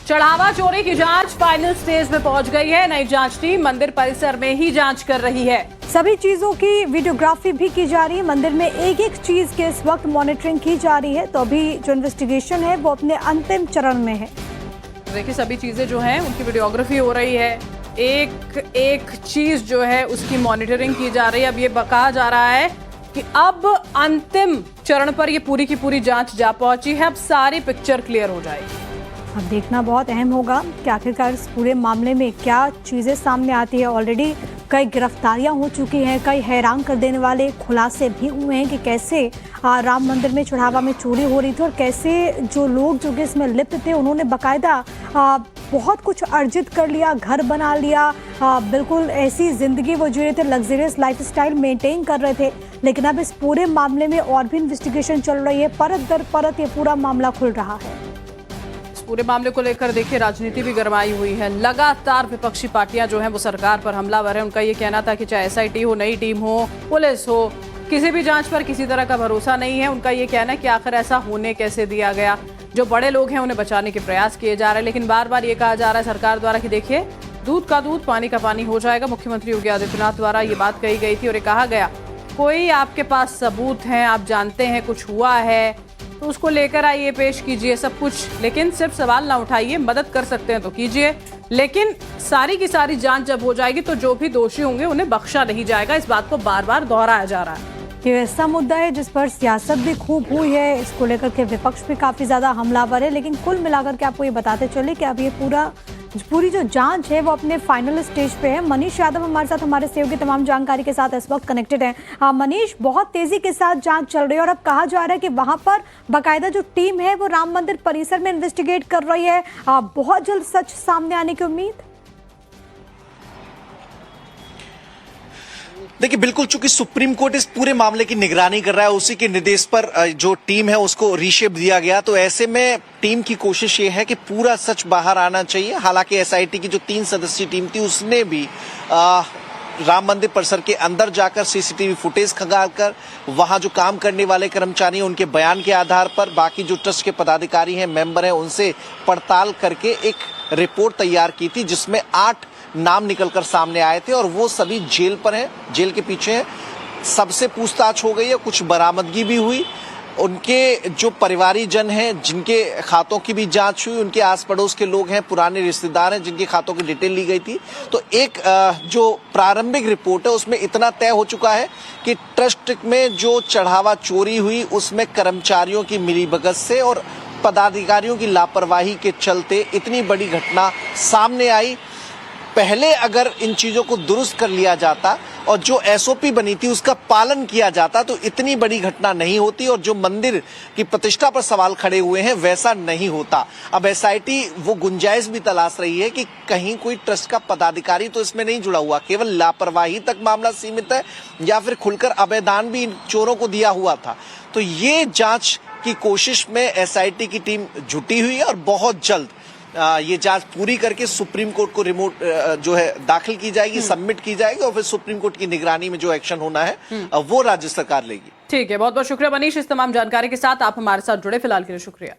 चढ़ावा चोरी की जांच फाइनल स्टेज में पहुंच गई है। नई जांच टीम मंदिर परिसर में ही जांच कर रही है। सभी चीजों की वीडियोग्राफी भी की जा रही है। मंदिर में एक एक चीज के इस वक्त मॉनिटरिंग की जा रही है। तो अभी जो इन्वेस्टिगेशन है वो अपने अंतिम चरण में है। देखिए सभी चीजें जो हैं उनकी वीडियोग्राफी हो रही है। एक एक चीज जो है उसकी मॉनिटरिंग की जा रही है। अब ये कहा जा रहा है कि अब अंतिम चरण पर ये पूरी की पूरी जांच जा पहुंची है। अब सारी पिक्चर क्लियर हो जाएगी। अब देखना बहुत अहम होगा कि आखिरकार इस पूरे मामले में क्या चीजें सामने आती है। ऑलरेडी कई गिरफ्तारियां हो चुकी हैं, कई हैरान कर देने वाले खुलासे भी हुए हैं कि कैसे राम मंदिर में चढ़ावा में चोरी हो रही थी और कैसे जो लोग जो कि इसमें लिप्त थे उन्होंने बाकायदा बहुत कुछ अर्जित कर लिया, घर बना लिया, बिल्कुल ऐसी जिंदगी वो जी रहे थे, लग्जरियस लाइफस्टाइल मेंटेन कर रहे थे। लेकिन अब इस पूरे मामले में और भी इन्वेस्टिगेशन चल रही है। परत दर परत ये पूरा मामला खुल रहा है। पूरे मामले को लेकर देखिए राजनीति भी गरमाई हुई है। लगातार विपक्षी पार्टियां जो हैं वो सरकार पर हमलावर है। उनका ये कहना था कि चाहे एसआईटी हो, नई टीम हो, पुलिस हो, किसी भी जांच पर किसी तरह का भरोसा नहीं है। उनका ये कहना है कि आखिर ऐसा होने कैसे दिया गया। जो बड़े लोग हैं उन्हें बचाने के प्रयास किए जा रहे हैं। लेकिन बार बार ये कहा जा रहा है सरकार द्वारा कि देखिए दूध का दूध पानी का पानी हो जाएगा। मुख्यमंत्री योगी आदित्यनाथ द्वारा ये बात कही गई थी और ये कहा गया कोई आपके पास सबूत हैं, आप जानते हैं कुछ हुआ है तो उसको लेकर आइए, पेश कीजिए सब कुछ। लेकिन सिर्फ सवाल ना उठाइए, मदद कर सकते हैं तो कीजिए। लेकिन सारी की सारी जांच जब हो जाएगी तो जो भी दोषी होंगे उन्हें बख्शा नहीं जाएगा। इस बात को बार बार दोहराया जा रहा है। ये ऐसा मुद्दा है जिस पर सियासत भी खूब हुई है। इसको लेकर के विपक्ष भी काफी ज्यादा हमलावर है। लेकिन कुल मिलाकर के आपको ये बताते चले कि अब ये पूरी जो जांच है वो अपने फाइनल स्टेज पे है। मनीष यादव हमारे साथ हमारे सहयोगी तमाम जानकारी के साथ इस वक्त कनेक्टेड हैं। मनीष, बहुत तेजी के साथ जांच चल रही है और अब कहा जा रहा है कि वहां पर बाकायदा जो टीम है वो राम मंदिर परिसर में इन्वेस्टिगेट कर रही है। बहुत जल्द सच सामने आने की उम्मीद। देखिए बिल्कुल, चूंकि सुप्रीम कोर्ट इस पूरे मामले की निगरानी कर रहा है, उसी के निर्देश पर जो टीम है उसको रीशेप दिया गया। तो ऐसे में टीम की कोशिश ये है कि पूरा सच बाहर आना चाहिए। हालांकि एसआईटी की जो 3 सदस्यीय टीम थी उसने भी राम मंदिर परिसर के अंदर जाकर सीसीटीवी फुटेज खंगालकर वहां जो काम करने वाले कर्मचारी हैं उनके बयान के आधार पर, बाकी जो ट्रस्ट के पदाधिकारी हैं, मेंबर हैं, उनसे पड़ताल करके एक रिपोर्ट तैयार की थी जिसमें 8 नाम निकलकर सामने आए थे और वो सभी जेल पर हैं, जेल के पीछे हैं। सबसे पूछताछ हो गई है, कुछ बरामदगी भी हुई। उनके जो परिवारीजन हैं जिनके खातों की भी जांच हुई, उनके आस पड़ोस के लोग हैं, पुराने रिश्तेदार हैं जिनके खातों की डिटेल ली गई थी। तो एक जो प्रारंभिक रिपोर्ट है उसमें इतना तय हो चुका है कि ट्रस्ट में जो चढ़ावा चोरी हुई उसमें कर्मचारियों की मिलीभगत से और पदाधिकारियों की लापरवाही के चलते इतनी बड़ी घटना सामने आई। पहले अगर इन चीजों को दुरुस्त कर लिया जाता और जो एसओपी बनी थी उसका पालन किया जाता तो इतनी बड़ी घटना नहीं होती और जो मंदिर की प्रतिष्ठा पर सवाल खड़े हुए हैं वैसा नहीं होता। अब एसआईटी वो गुंजाइश भी तलाश रही है कि कहीं कोई ट्रस्ट का पदाधिकारी तो इसमें नहीं जुड़ा हुआ, केवल लापरवाही तक मामला सीमित है या फिर खुलकर अभयदान भी इन चोरों को दिया हुआ था। तो ये जांच की कोशिश में एसआईटी की टीम जुटी हुई है और बहुत जल्द ये जांच पूरी करके सुप्रीम कोर्ट को रिमोट जो है दाखिल की जाएगी, सबमिट की जाएगी और फिर सुप्रीम कोर्ट की निगरानी में जो एक्शन होना है वो राज्य सरकार लेगी। ठीक है, बहुत बहुत शुक्रिया मनीष इस तमाम जानकारी के साथ आप हमारे साथ जुड़े। फिलहाल के लिए शुक्रिया।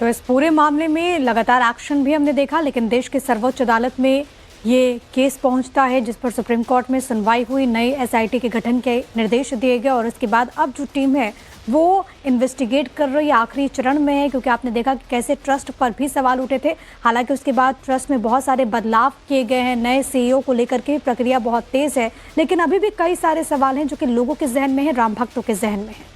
तो इस पूरे मामले में लगातार एक्शन भी हमने देखा, लेकिन देश के सर्वोच्च अदालत में ये केस पहुंचता है जिस पर सुप्रीम कोर्ट में सुनवाई हुई, नई एसआईटी के गठन के निर्देश दिए गए और इसके बाद अब जो टीम है वो इन्वेस्टिगेट कर रही है, आखिरी चरण में है। क्योंकि आपने देखा कि कैसे ट्रस्ट पर भी सवाल उठे थे। हालांकि उसके बाद ट्रस्ट में बहुत सारे बदलाव किए गए हैं, नए सीईओ को लेकर के प्रक्रिया बहुत तेज है, लेकिन अभी भी कई सारे सवाल हैं जो कि लोगों के जहन में है, राम भक्तों के जहन में है।